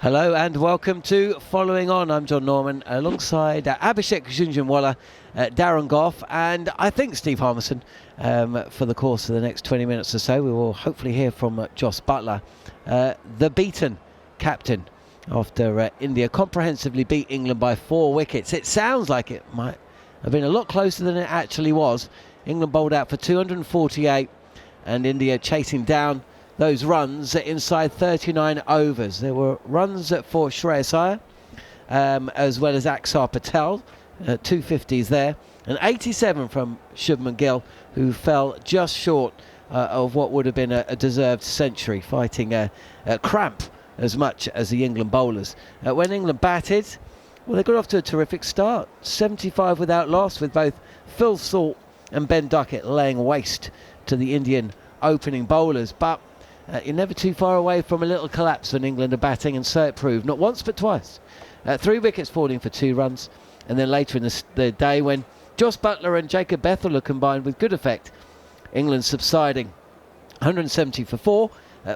Hello and welcome to Following On. I'm Jon Norman alongside Abhishek, Jhunjhunwala, Darren, Gough, and I think Steve Harmison for the course of the next 20 minutes or so. We will hopefully hear from Jos Butler, the beaten captain after India comprehensively beat England by 4 wickets. It sounds like it might have been a lot closer than it actually was. England bowled out for 248 and India chasing down those runs inside 39 overs. There were runs for Shreyas Iyer as well as Axar Patel, 250s there, and 87 from Shubman Gill, who fell just short of what would have been a deserved century, fighting a cramp as much as the England bowlers. When England batted, well, they got off to a terrific start. 75 without loss, with both Phil Salt and Ben Duckett laying waste to the Indian opening bowlers. But you're never too far away from a little collapse when England are batting, and so it proved. Not once, but twice. 3 wickets falling for 2 runs. And then later in the day, when Jos Butler and Jacob Bethel combined with good effect, England subsiding 170 for 4,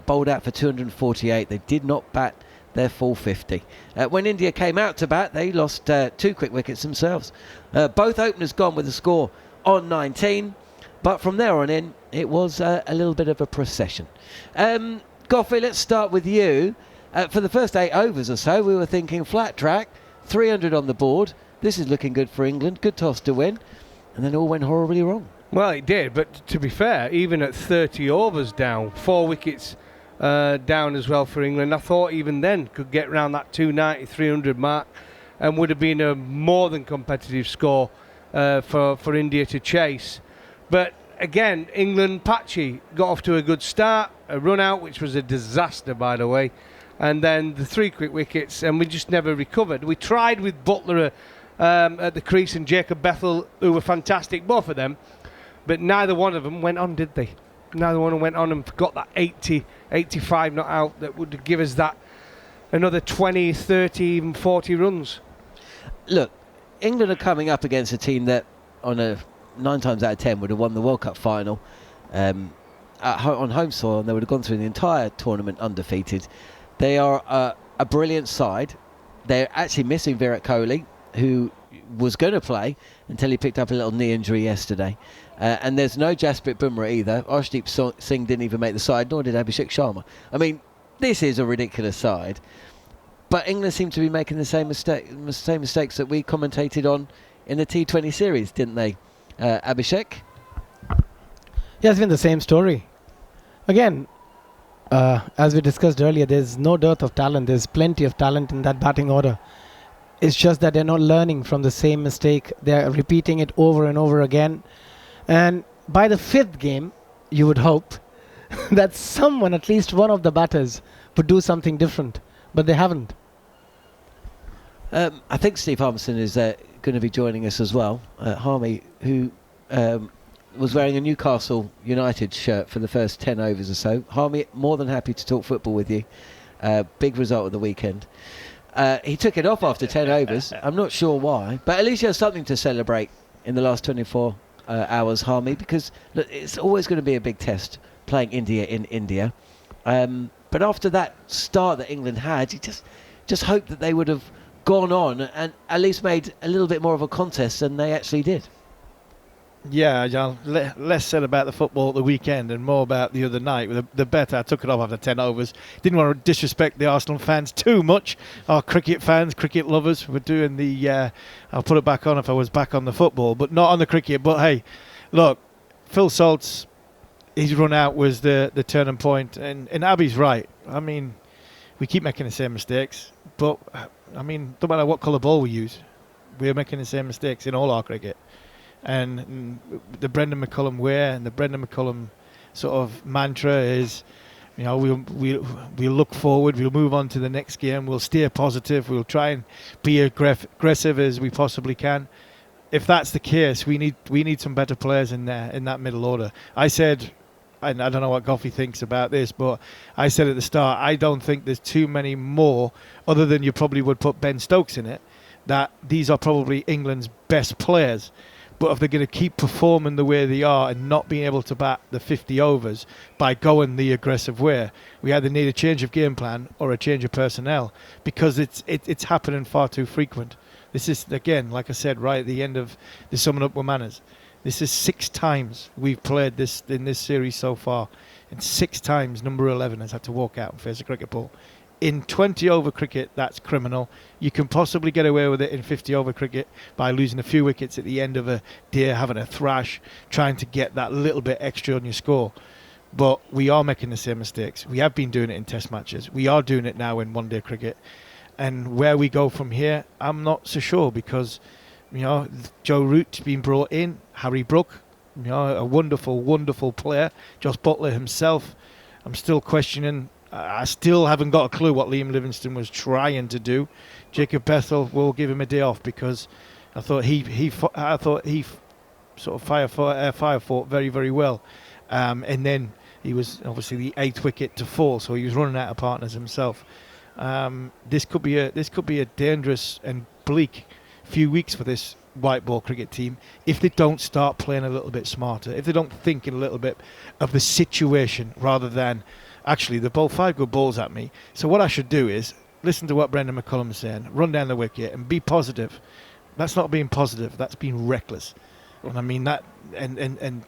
bowled out for 248. They did not bat their full 50. When India came out to bat, they lost 2 quick wickets themselves. Both openers gone with a score on 19. But from there on in, it was a little bit of a procession. Goughy, let's start with you. For the first 8 overs or so, we were thinking flat track, 300 on the board. This is looking good for England. Good toss to win. And then it all went horribly wrong. Well, it did, but to be fair, even at 30 overs down, 4 wickets down as well for England, I thought even then could get around that 290, 300 mark and would have been a more than competitive score for India to chase. But again, England patchy, got off to a good start, a run out, which was a disaster, by the way, and then the 3 quick wickets, and we just never recovered. We tried with Butler at the crease and Jacob Bethel, who were fantastic, both of them, but neither one of them went on, did they? Neither one of them went on and got that 80, 85 not out that would give us that another 20, 30, even 40 runs. Look, England are coming up against a team that on a 9 times out of 10 would have won the World Cup final on home soil, and they would have gone through the entire tournament undefeated. They are a brilliant side. They're actually missing Virat Kohli, who was going to play until he picked up a little knee injury yesterday. And there's no Jasprit Bumrah either. Arshdeep Singh didn't even make the side, nor did Abhishek Sharma. I mean, this is a ridiculous side. But England seem to be making the same mistakes that we commentated on in the T20 series, didn't they? Abhishek? Yeah, it's been the same story. Again, as we discussed earlier, there's no dearth of talent. There's plenty of talent in that batting order. It's just that they're not learning from the same mistake. They're repeating it over and over again. And by the 5th game, you would hope that someone, at least one of the batters, would do something different. But they haven't. I think Steve Harmison is going to be joining us as well. Harmy, who was wearing a Newcastle United shirt for the first 10 overs or so. Harmy, more than happy to talk football with you. Big result of the weekend. He took it off after 10 overs. I'm not sure why, but at least you have something to celebrate in the last 24 hours, Harmy, because look, it's always going to be a big test playing India in India. But after that start that England had, you just hoped that they would have gone on and at least made a little bit more of a contest than they actually did. Yeah, John, less said about the football at the weekend and more about the other night. With the bet, I took it off after 10 overs. Didn't want to disrespect the Arsenal fans too much. Our cricket fans, cricket lovers, were doing the I'll put it back on if I was back on the football, but not on the cricket. But hey, look, Phil Salt's, his run out was the turning point, and Abby's right. I mean, we keep making the same mistakes, but I mean, no matter what colour ball we use, we're making the same mistakes in all our cricket. And the Brendan McCullum way and the Brendan McCullum sort of mantra is, you know, we'll look forward, we'll move on to the next game, we'll stay positive, we'll try and be aggressive as we possibly can. If that's the case, we need some better players in there in that middle order. I said, and I don't know what Goughy thinks about this, but I said at the start, I don't think there's too many more, other than you probably would put Ben Stokes in it, that these are probably England's best players. But if they're going to keep performing the way they are and not being able to bat the 50 overs by going the aggressive way, we either need a change of game plan or a change of personnel, because it's happening far too frequent. This is, again, like I said, right at the end of the summing up with manners. This is 6 times we've played this in this series so far, and 6 times number 11 has had to walk out and face a cricket ball. In 20 over cricket, that's criminal. You can possibly get away with it in 50 over cricket by losing a few wickets at the end of a day, having a thrash, trying to get that little bit extra on your score. But we are making the same mistakes. We have been doing it in test matches. We are doing it now in one-day cricket. And where we go from here, I'm not so sure, because, you know, Joe Root's been brought in, Harry Brook, you know, a wonderful, wonderful player. Jos Butler himself, I'm still questioning. I still haven't got a clue what Liam Livingstone was trying to do. Jacob Bethel will give him a day off, because I thought he sort of fire fought very, very well, and then he was obviously the 8th wicket to fall, so he was running out of partners himself. This could be a dangerous and bleak few weeks for this white ball cricket team if they don't start playing a little bit smarter, if they don't think in a little bit of the situation rather than, actually, they bowled 5 good balls at me, so what I should do is listen to what Brendan McCullum is saying, run down the wicket and be positive. That's not being positive, that's being reckless. And I mean that, and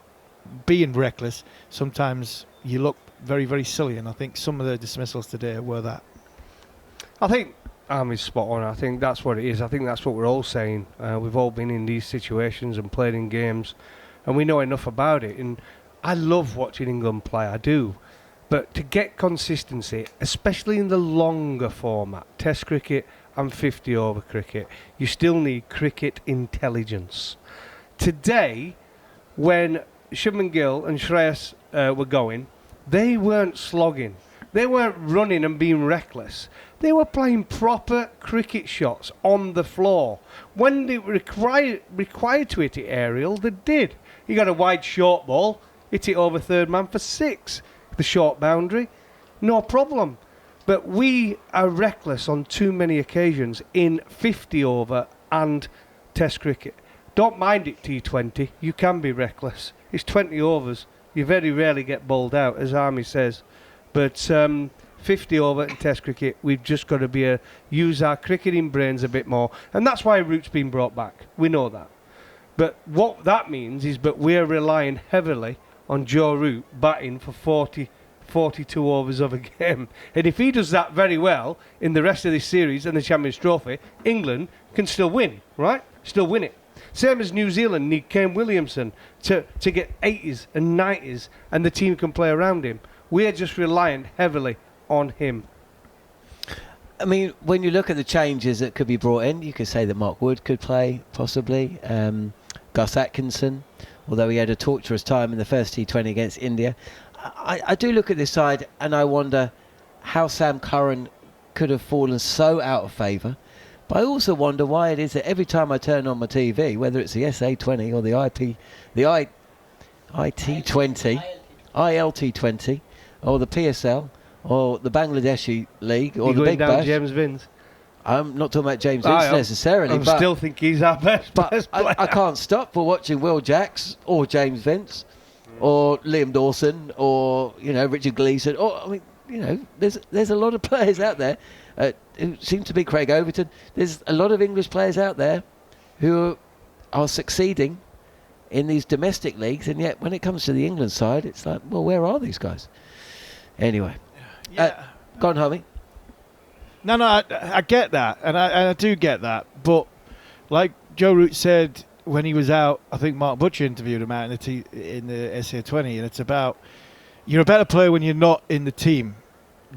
being reckless, sometimes you look very, very silly, and I think some of the dismissals today were that. I think Army's spot on. I think that's what it is. I think that's what we're all saying. We've all been in these situations and played in games, and we know enough about it. And I love watching England play, I do. But to get consistency, especially in the longer format, Test cricket and 50 over cricket, you still need cricket intelligence. Today, when Shubman Gill and Shreyas were going, they weren't slogging. They weren't running and being reckless. They were playing proper cricket shots on the floor. When they were required to hit it aerial, they did. You got a wide short ball, hit it over third man for 6. The short boundary, no problem. But we are reckless on too many occasions in 50 over and Test cricket. Don't mind it T20, you can be reckless. It's 20 overs, you very rarely get bowled out, as Army says. But 50 over in Test cricket, we've just got to use our cricketing brains a bit more. And that's why Root's been brought back, we know that. But what that means is that we're relying heavily on Joe Root batting for 42 overs of a game. And if he does that very well in the rest of this series and the Champions Trophy, England can still win, right? Still win it. Same as New Zealand need Kane Williamson to get 80s and 90s, and the team can play around him. We're just relying heavily on him. I mean, when you look at the changes that could be brought in, you could say that Mark Wood could play, possibly. Gus Atkinson, although he had a torturous time in the first T20 against India. I do look at this side and I wonder how Sam Curran could have fallen so out of favour. But I also wonder why it is that every time I turn on my TV, whether it's the SA20 or the IT20, ILT20, or the PSL, or the Bangladeshi League, or the Big Bash. James Vince. I'm not talking about James Vince necessarily. I still think he's our best player. I can't stop for watching Will Jacks or James Vince or Liam Dawson or, you know, Richard Gleeson. Or, I mean, you know, there's a lot of players out there who seem to be Craig Overton. There's a lot of English players out there who are succeeding in these domestic leagues, and yet when it comes to the England side, it's like, well, where are these guys? Anyway. Go on, Harvey. No, I get that, and I do get that. But like Joe Root said when he was out, I think Mark Butcher interviewed him out in the SA20, and it's about you're a better player when you're not in the team.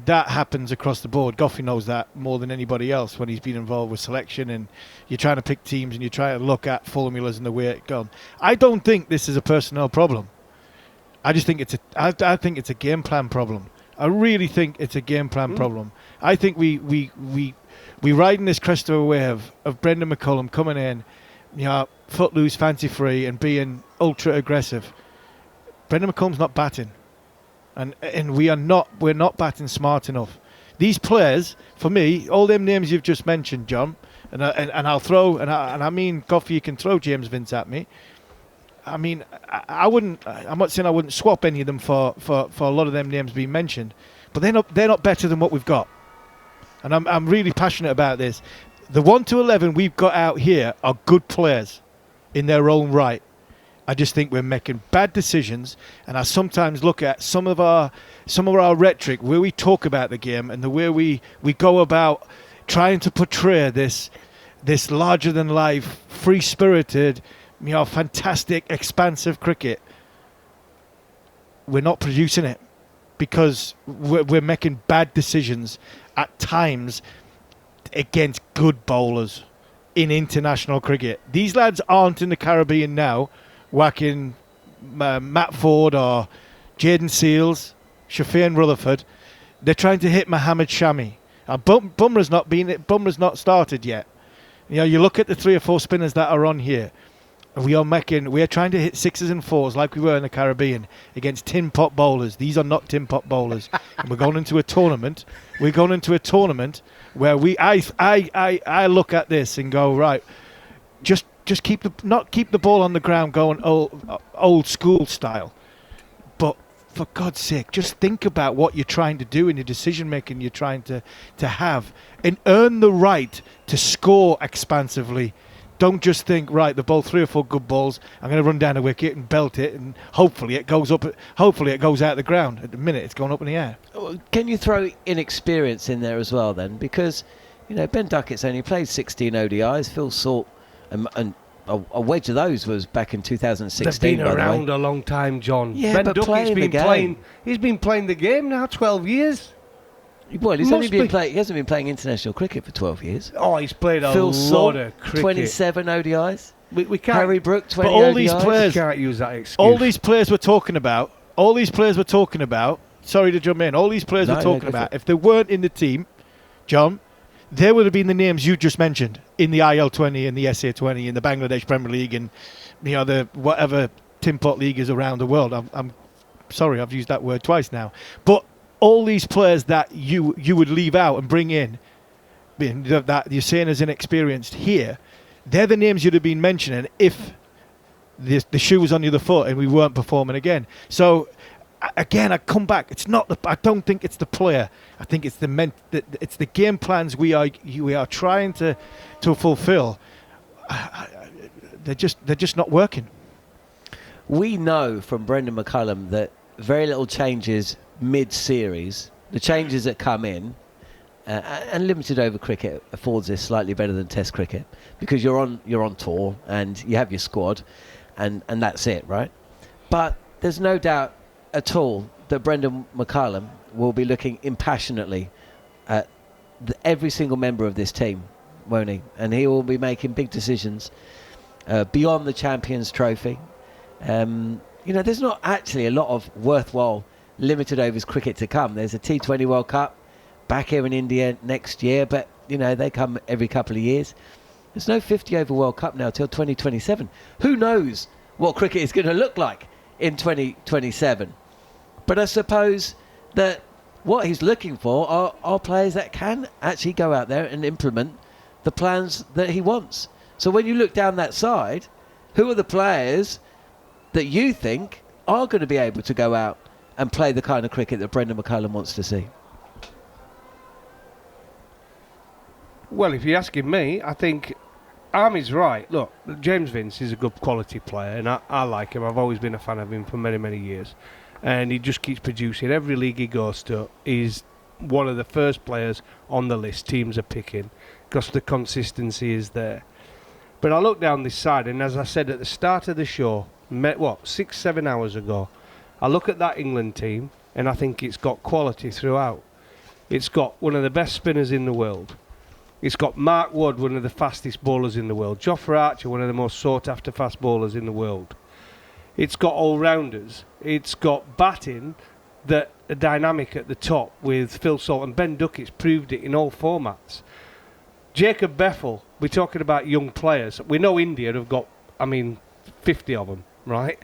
That happens across the board. Gough knows that more than anybody else when he's been involved with selection, and you're trying to pick teams and you're trying to look at formulas and the way it's gone. I don't think this is a personnel problem. I just think I think it's a game plan problem. I really think it's a game plan problem. I think we riding this crest of a wave of Brendan McCullum coming in, you know, footloose, fancy free, and being ultra aggressive. Brendan McCullum's not batting, and we're not batting smart enough. These players, for me, all them names you've just mentioned, John, and I'll throw, and I mean, Gough, you can throw James Vince at me. I mean, I wouldn't. I'm not saying I wouldn't swap any of them for a lot of them names being mentioned, but they're not better than what we've got. And I'm really passionate about this. The 1 to 11 we've got out here are good players in their own right. I just think we're making bad decisions, and I sometimes look at some of our rhetoric where we talk about the game and the way we go about trying to portray this larger than life, free spirited, fantastic, expansive cricket. We're not producing it because we're making bad decisions at times against good bowlers in international cricket. These lads aren't in the Caribbean now whacking Matt Ford or Jaden Seals, Shafian Rutherford. They're trying to hit Mohammed Shami. Bumrah's not started yet. You look at the 3 or 4 spinners that are on here. We are trying to hit 6s and 4s like we were in the Caribbean against Tinpot bowlers. These are not Tinpot bowlers. And we're going into a tournament. Where I look at this and go, right, just keep the ball on the ground going old school style. But for God's sake, just think about what you're trying to do in your decision making you're trying to have, and earn the right to score expansively. Don't just think, right, the ball 3 or 4 good balls, I'm going to run down a wicket and belt it, and hopefully it goes out the ground. At the minute, it's going up in the air. Can you throw inexperience in there as well then? Because, Ben Duckett's only played 16 ODIs. Phil Salt, and a wedge of those was back in 2016, They've been around a long time, John. Yeah, Ben but Duckett's playing he's been playing the game now 12 years. Well, he hasn't been playing international cricket for 12 years. Oh, he's played a Phil lot Salt, of cricket. 27 ODIs. We can't. Harry Brook, 20 but all ODIs. these players, We can't use that excuse. all these players we're talking about. Sorry to jump in. All these players we're talking about. If they weren't in the team, John, they would have been the names you just mentioned in the IL20 and the SA20 in the Bangladesh Premier League and the whatever Tinpot league is around the world. I'm sorry, I've used that word twice now, but all these players that you would leave out and bring in, that you're saying as inexperienced here, they're the names you'd have been mentioning if the shoe was on the other foot and we weren't performing again. So again, I come back. I don't think it's the player. I think it's it's the game plans we are trying to fulfill. They're just not working. We know from Brendan McCullum that very little changes mid-series. The changes that come in, and limited over cricket affords this slightly better than Test cricket because you're on tour and you have your squad, and that's it, right? But there's no doubt at all that Brendan McCullum will be looking impassionately at every single member of this team, won't he? And he will be making big decisions beyond the Champions Trophy. There's not actually a lot of worthwhile limited overs cricket to come. There's a T20 World Cup back here in India next year, but they come every couple of years. There's no 50 over World Cup now till 2027. Who knows what cricket is going to look like in 2027? But I suppose that what he's looking for are players that can actually go out there and implement the plans that he wants. So when you look down that side, who are the players that you think are going to be able to go out and play the kind of cricket that Brendan McCullum wants to see? Well, if you're asking me, I think Army's right. Look, James Vince is a good quality player, and I like him. I've always been a fan of him for many, many years. And he just keeps producing. Every league he goes to, he's one of the first players on the list teams are picking because the consistency is there. But I look down this side, and as I said at the start of the show, 6-7 hours ago, I look at that England team and I think it's got quality throughout. It's got one of the best spinners in the world. It's got Mark Wood, one of the fastest bowlers in the world. Jofra Archer, one of the most sought after fast bowlers in the world. It's got all-rounders. It's got batting that are dynamic at the top with Phil Salt, and Ben Duckett's proved it in all formats. Jacob Beffel, we're talking about young players. We know India have got, 50 of them, right?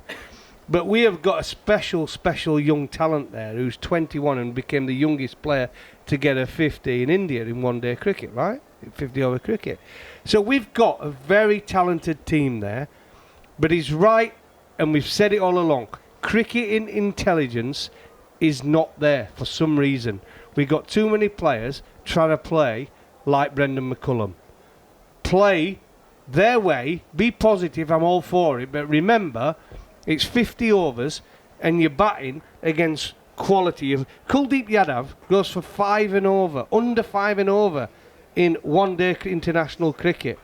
But we have got a special young talent there who's 21 and became the youngest player to get a 50 in India in one-day cricket, right? 50-over cricket. So we've got a very talented team there, but he's right and we've said it all along, cricketing intelligence is not there for some reason. We've got too many players trying to play like Brendan McCullum. Play their way, be positive, I'm all for it, but remember, it's 50 overs and you're batting against quality. Kuldeep Yadav goes for 5 and over, under 5 and over in one-day international cricket.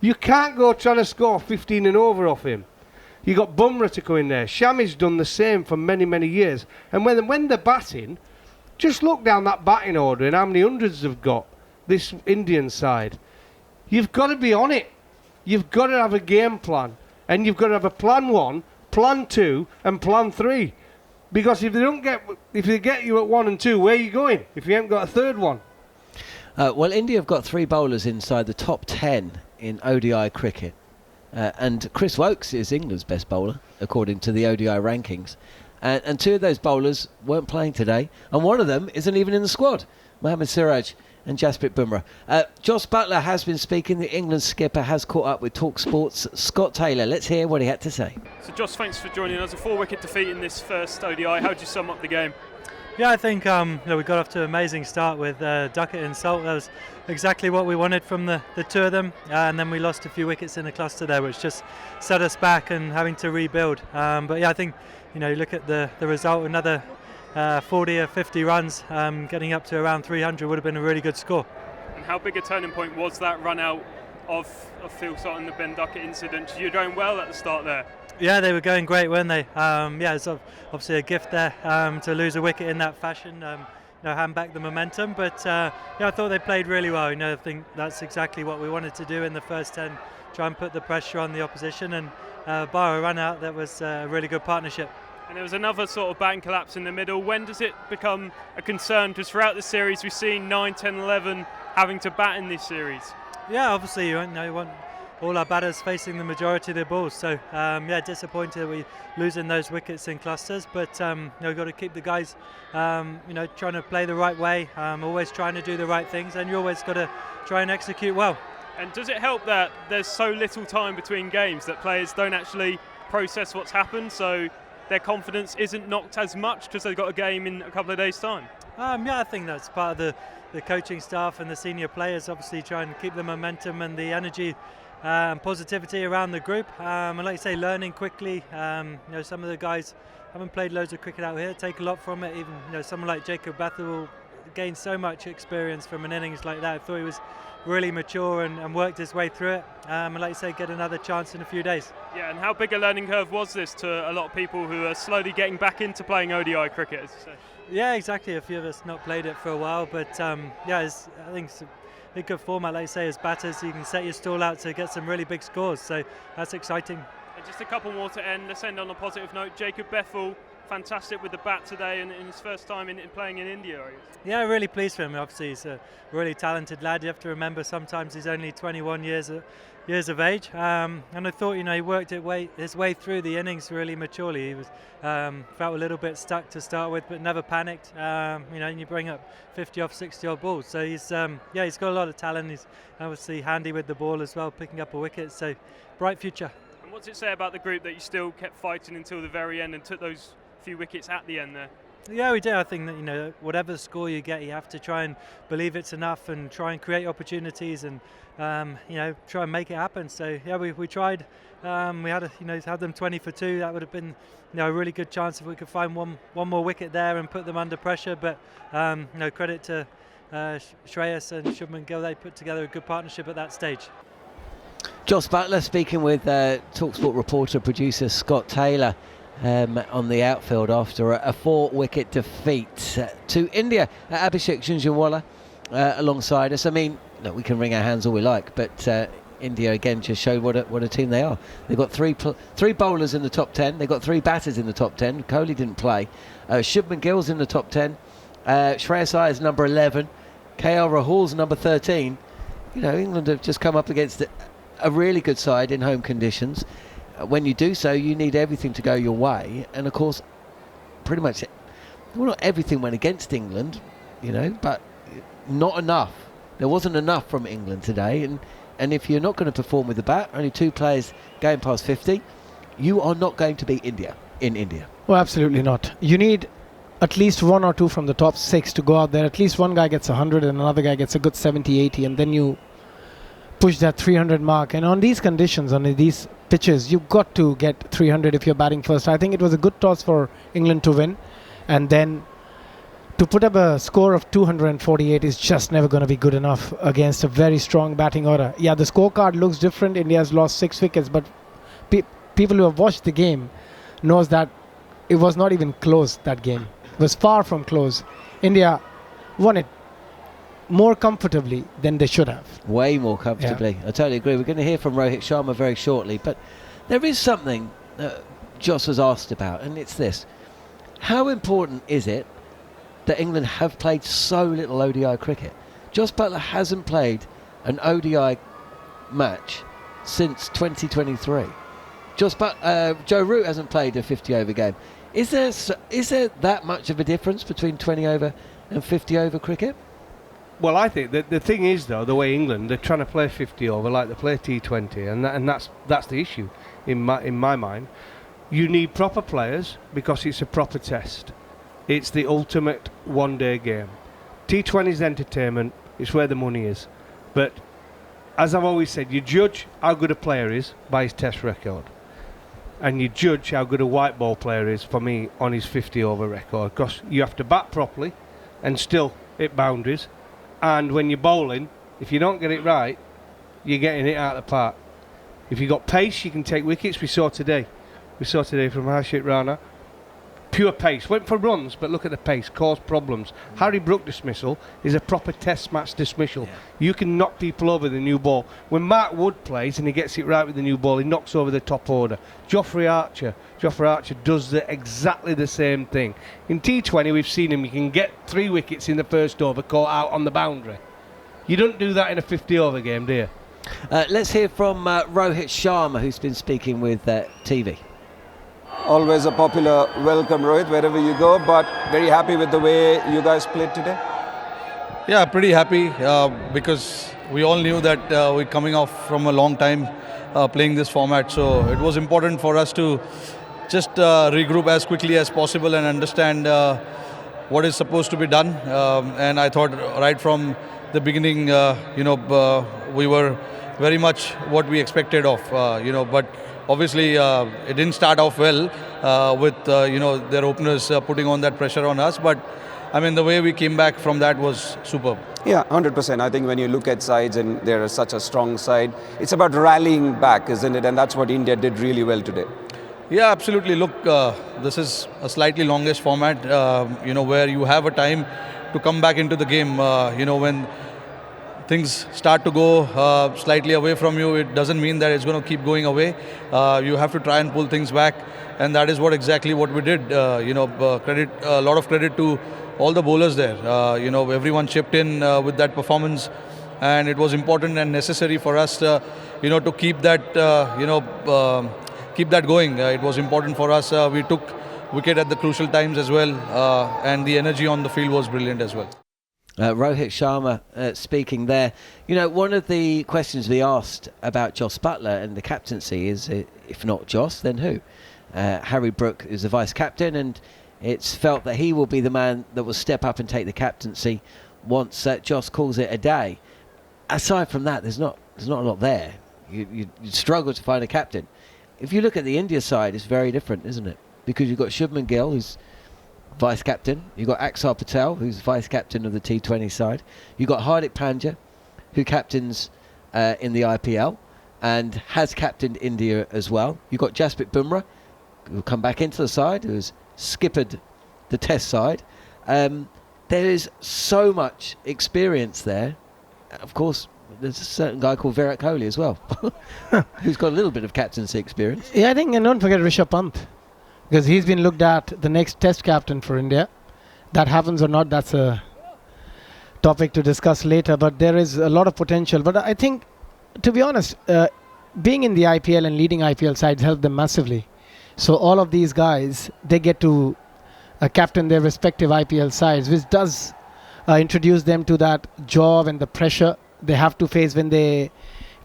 You can't go trying to score 15 and over off him. You got Bumrah to come in there. Shami's done the same for many, many years. And when they're batting, just look down that batting order and how many hundreds they've got, this Indian side. You've got to be on it. You've got to have a game plan. And you've got to have a plan 1, plan 2, and plan 3. Because if they get you at 1 and 2, where are you going? If you haven't got a third one. Well, India have got 3 bowlers inside the top 10 in ODI cricket. And Chris Wokes is England's best bowler, according to the ODI rankings. And 2 of those bowlers weren't playing today. And one of them isn't even in the squad. Mohammad Siraj and Jasprit Bumrah. Jos Butler has been speaking. The England skipper has caught up with talkSPORT's Scott Taylor. Let's hear what he had to say. So Jos, thanks for joining us. A 4-wicket defeat in this first ODI. How would you sum up the game? Yeah, I think we got off to an amazing start with Duckett and Salt. That was exactly what we wanted from the 2 of them. And then we lost a few wickets in the cluster there, which just set us back and having to rebuild. But yeah, I think, you look at the result, another 40 or 50 runs, getting up to around 300 would have been a really good score. And how big a turning point was that run out of Phil Salt and the Ben Duckett incident? You were going well at the start there. Yeah, they were going great, weren't they? It's obviously a gift there to lose a wicket in that fashion, hand back the momentum. But I thought they played really well. I think that's exactly what we wanted to do in the first 10, try and put the pressure on the opposition and bar a run out. That was a really good partnership. And there was another sort of batting collapse in the middle. When does it become a concern? Because throughout the series we've seen 9, 10, 11 having to bat in this series. Yeah, obviously you want all our batters facing the majority of their balls. So disappointed that we're losing those wickets in clusters. But we've got to keep the guys trying to play the right way, always trying to do the right things, and you always got to try and execute well. And does it help that there's so little time between games that players don't actually process what's happened, so their confidence isn't knocked as much because they've got a game in a couple of days' time? I think that's part of the coaching staff and the senior players, obviously trying to keep the momentum and the energy and positivity around the group. And like you say, learning quickly. Some of the guys haven't played loads of cricket out here, take a lot from it. Even someone like Jacob Bethel will gain so much experience from an innings like that. I thought he was really mature and worked his way through it. And like you say, get another chance in a few days. Yeah, and how big a learning curve was this to a lot of people who are slowly getting back into playing ODI cricket, as you say? Yeah, exactly. A few of us not played it for a while, but I think it's a good format. Like you say, as batters, you can set your stall out to get some really big scores, so that's exciting. And just a couple more to end. Let's end on a positive note. Jacob Bethel, fantastic with the bat today, and in his first time in playing in India. Yeah, really pleased for him. Obviously, he's a really talented lad. You have to remember sometimes he's only 21 years of age, and I thought he worked his way through the innings really maturely. He was felt a little bit stuck to start with, but never panicked. And you bring up 50 off 60 odd balls, so he's got a lot of talent. He's obviously handy with the ball as well, picking up a wicket. So bright future. And what's it say about the group that you still kept fighting until the very end and took those few wickets at the end there? Yeah, we do. I think that whatever score you get, you have to try and believe it's enough and try and create opportunities and try and make it happen. So yeah, we tried. We had had them 20 for 2. That would have been a really good chance if we could find one more wicket there and put them under pressure. But credit to Shreyas and Shubman Gill. They put together a good partnership at that stage. Jos Butler speaking with talkSPORT reporter producer Scott Taylor on the outfield after a 4-wicket defeat to India. Abhishek Jhunjhunwala alongside us. I mean, look, we can wring our hands all we like, but India again just showed what a team they are. They've got three bowlers in the top 10. They've got 3 batters in the top 10. Kohli didn't play. Shubman Gill's in the top 10. Shreyas Iyer is number 11. KL Rahul's number 13. England have just come up against a really good side in home conditions. When you do so, you need everything to go your way, and of course, pretty much, not everything went against England, but not enough. There wasn't enough from England today, and if you're not going to perform with the bat, only 2 players going past 50, you are not going to beat India in India. Well, absolutely not. You need at least 1 or 2 from the top 6 to go out there. At least one guy gets 100 and another guy gets a good 70, 80, and then you push that 300 mark. And on these conditions, on these pitches, you've got to get 300 if you're batting first. I think it was a good toss for England to win, and then to put up a score of 248 is just never going to be good enough against a very strong batting order. Yeah, the scorecard looks different. India's lost 6 wickets, but people who have watched the game knows that it was not even close, that game. It was far from close. India won it more comfortably than they should have. Way more comfortably. I totally agree. We're going to hear from Rohit Sharma very shortly, but there is something that Jos was asked about, and it's this. How important is it that England have played so little ODI cricket? Jos Butler hasn't played an ODI match since 2023. Joe Root hasn't played a 50-over game. Is there that much of a difference between 20-over and 50-over cricket? Well, I think that the thing is, though, the way England, they're trying to play 50 over like they play T20, and that's the issue in my mind. You need proper players because it's a proper test. It's the ultimate one-day game. T20 is entertainment. It's where the money is. But as I've always said, you judge how good a player is by his test record. And you judge how good a white ball player is, for me, on his 50-over record. Because you have to bat properly and still hit boundaries. And when you're bowling, if you don't get it right, you're getting it out of the park. If you've got pace, you can take wickets. We saw today from Harshit Rana. Pure pace. Went for runs, but look at the pace. Caused problems. Harry Brook dismissal is a proper test match dismissal. Yeah. You can knock people over the new ball. When Mark Wood plays and he gets it right with the new ball, he knocks over the top order. Jofra Archer does exactly the same thing. In T20, we've seen him. You can get 3 wickets in the first over, caught out on the boundary. You don't do that in a 50-over game, do you? Let's hear from Rohit Sharma, who's been speaking with TV. Always a popular welcome, Rohit, wherever you go, but very happy with the way you guys played today? Yeah, pretty happy because we all knew that we're coming off from a long time playing this format, so it was important for us to just regroup as quickly as possible and understand what is supposed to be done. And I thought right from the beginning, we were very much what we expected of, but obviously, it didn't start off well with their openers putting on that pressure on us. But I mean, the way we came back from that was superb. Yeah, 100%. I think when you look at sides and there is such a strong side, it's about rallying back, isn't it? And that's what India did really well today. Yeah, absolutely. Look, this is a slightly longish format, where you have a time to come back into the game. When things start to go slightly away from you, it doesn't mean that it's going to keep going away. You have to try and pull things back, and that is exactly what we did. A lot of credit to all the bowlers there. Everyone chipped in with that performance, and it was important and necessary for us, to keep that, keep that going. It was important for us. We took wicket at the crucial times as well, and the energy on the field was brilliant as well. Rohit Sharma speaking there. One of the questions we asked about Jos Butler and the captaincy is, if not Jos, then who? Harry Brook is the vice-captain, and it's felt that he will be the man that will step up and take the captaincy once Jos calls it a day. Aside from that, there's not a lot there. You struggle to find a captain. If you look at the India side, it's very different, isn't it? Because you've got Shubman Gill, who's vice-captain. You've got Axar Patel, who's vice-captain of the T20 side. You've got Hardik Pandya, who captains in the IPL and has captained India as well. You've got Jasprit Bumrah, who'll come back into the side, who's skippered the Test side. There is so much experience there. Of course, there's a certain guy called Virat Kohli as well, who's got a little bit of captaincy experience. Yeah, I think, and don't forget Rishabh Pant, because he's been looked at the next Test captain for India. That happens or not, that's a topic to discuss later, but there is a lot of potential. But I think, to be honest, being in the IPL and leading IPL sides helped them massively. So all of these guys, they get to captain their respective IPL sides, which does introduce them to that job and the pressure they have to face when they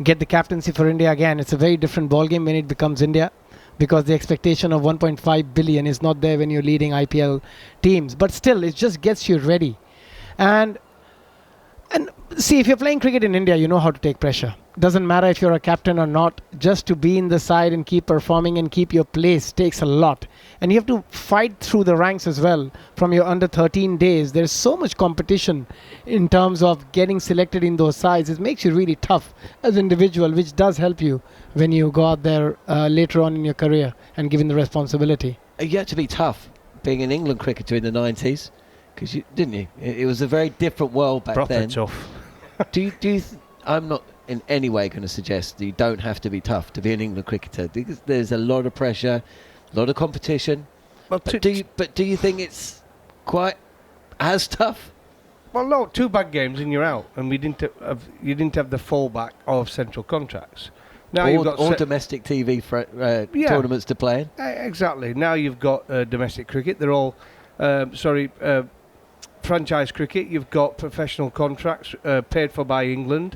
get the captaincy for India. Again, it's a very different ballgame when it becomes India. because the expectation of 1.5 billion is not there when you're leading IPL teams. But still, it just gets you ready. And see, if you're playing cricket in India, you know how to take pressure. Doesn't matter if you're a captain or not. Just to be in the side and keep performing and keep your place takes a lot. And you have to fight through the ranks as well. From your under 13 days, there's so much competition in terms of getting selected in those sides. It makes you really tough as an individual, which does help you when you go out there later on in your career and given the responsibility. You had to be tough being an England cricketer in the 90s, because didn't you? It was a very different world back Proper then. tough. I'm not in any way going to suggest that you don't have to be tough to be an England cricketer, because there's a lot of pressure, a lot of competition. But do you think it's quite as tough? Well, no, 2 bad games and you're out, and you didn't have the fallback of central contracts. Now you've got all domestic TV tournaments to play in. Exactly. Now you've got domestic cricket. They're all franchise cricket. You've got professional contracts paid for by England.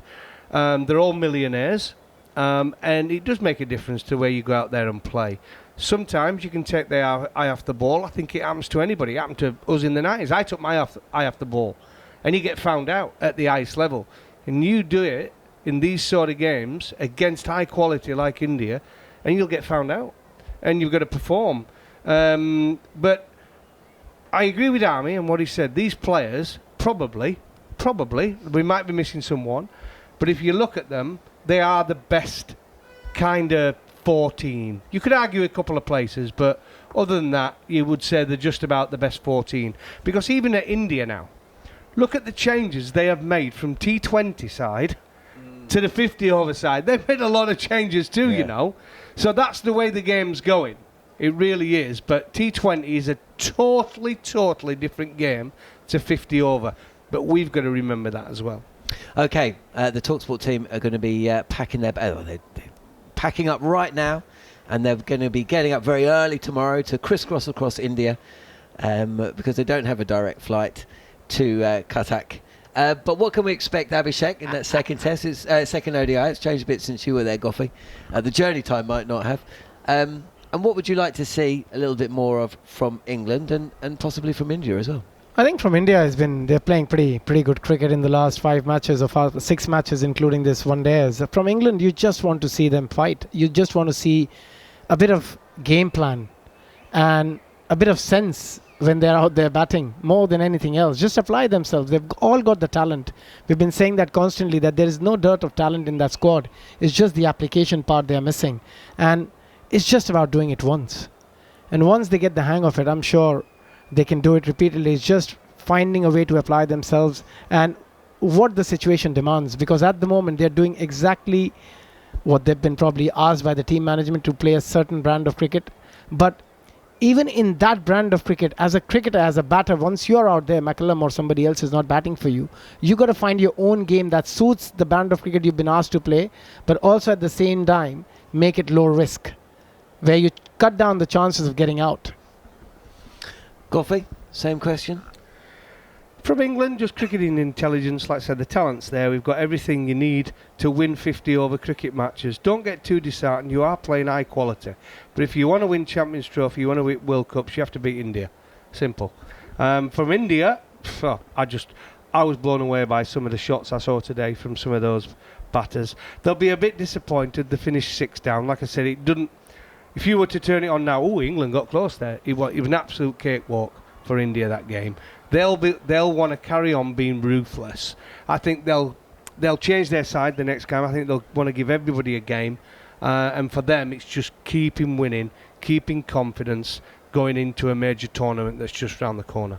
They're all millionaires, and it does make a difference to where you go out there and play. Sometimes you can take the eye off the ball. I think it happens to anybody. It happened to us in the 90s. I took my eye off the ball, and you get found out at the ice level. And you do it in these sort of games against high quality like India, and you'll get found out, and you've got to perform. But I agree with Army and what he said. These players probably, we might be missing someone, but if you look at them, they are the best kind of 14. You could argue a couple of places, but other than that, you would say they're just about the best 14. Because even at India now, look at the changes they have made from T20 side to the 50 over side. They've made a lot of changes too, you know. So that's the way the game's going. It really is. But T20 is a totally different game to 50 over. But we've got to remember that as well. Okay, the talkSPORT team are going to be packing they're packing up right now, and they're going to be getting up very early tomorrow to crisscross across India, because they don't have a direct flight to Cuttack. But what can we expect, Abhishek, in that second test? It's second ODI. It's changed a bit since you were there, Goughy. The journey time might not have. And what would you like to see a little bit more of from England and possibly from India as well? I think from India they're playing pretty good cricket in the last 5 matches or 6 matches, including this one day. From England, you just want to see them fight. You just want to see a bit of game plan and a bit of sense when they're out there batting, more than anything else. Just apply themselves. They've all got the talent. We've been saying that constantly, that there is no dearth of talent in that squad. It's just the application part they're missing. And it's just about doing it once. And once they get the hang of it, I'm sure they can do it repeatedly. It's just finding a way to apply themselves and what the situation demands. Because at the moment, they're doing exactly what they've been probably asked by the team management to play a certain brand of cricket. But even in that brand of cricket, as a cricketer, as a batter, once you're out there, McCullum or somebody else is not batting for you, you got to find your own game that suits the brand of cricket you've been asked to play, but also at the same time, make it low risk, where you cut down the chances of getting out. Goughy, same question. From England, just cricketing intelligence, like I said, the talent's there. We've got everything you need to win 50 over cricket matches. Don't get too disheartened. You are playing high quality. But if you want to win Champions Trophy, you want to win World Cups, you have to beat India. Simple. From India, I was blown away by some of the shots I saw today from some of those batters. They'll be a bit disappointed they finished 6 down. Like I said, it didn't. If you were to turn it on now, England got close there. It was an absolute cakewalk for India, that game. They'll want to carry on being ruthless. I think they'll change their side the next game. I think they'll want to give everybody a game, and for them it's just keeping winning, keeping confidence going into a major tournament that's just round the corner.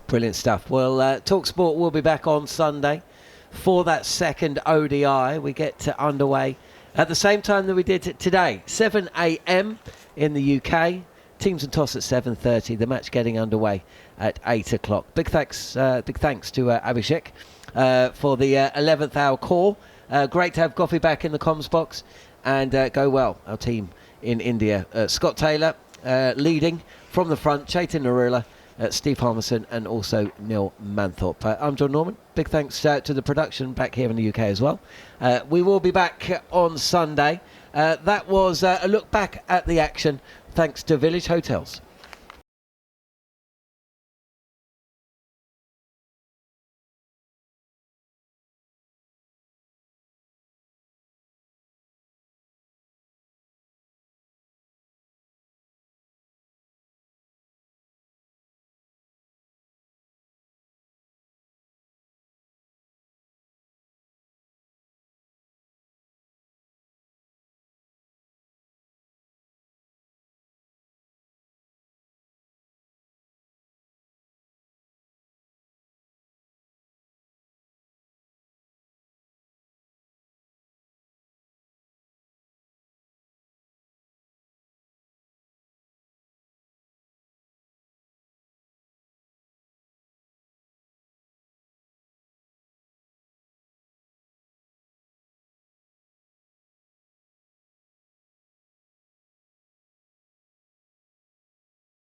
Brilliant stuff. Well, talkSPORT will be back on Sunday for that second ODI. We get underway at the same time that we did today, 7 a.m. in the UK. Teams and toss at 7:30. The match getting underway at 8 o'clock. Big thanks to Abhishek for the 11th hour call. Great to have Goughy back in the comms box, and go well, our team in India. Scott Taylor leading from the front, Chetan Narula Steve Harmison and also Neil Manthorp. I'm Jon Norman. Big thanks to the production back here in the UK as well. We will be back on Sunday. That was a look back at the action thanks to Village Hotels.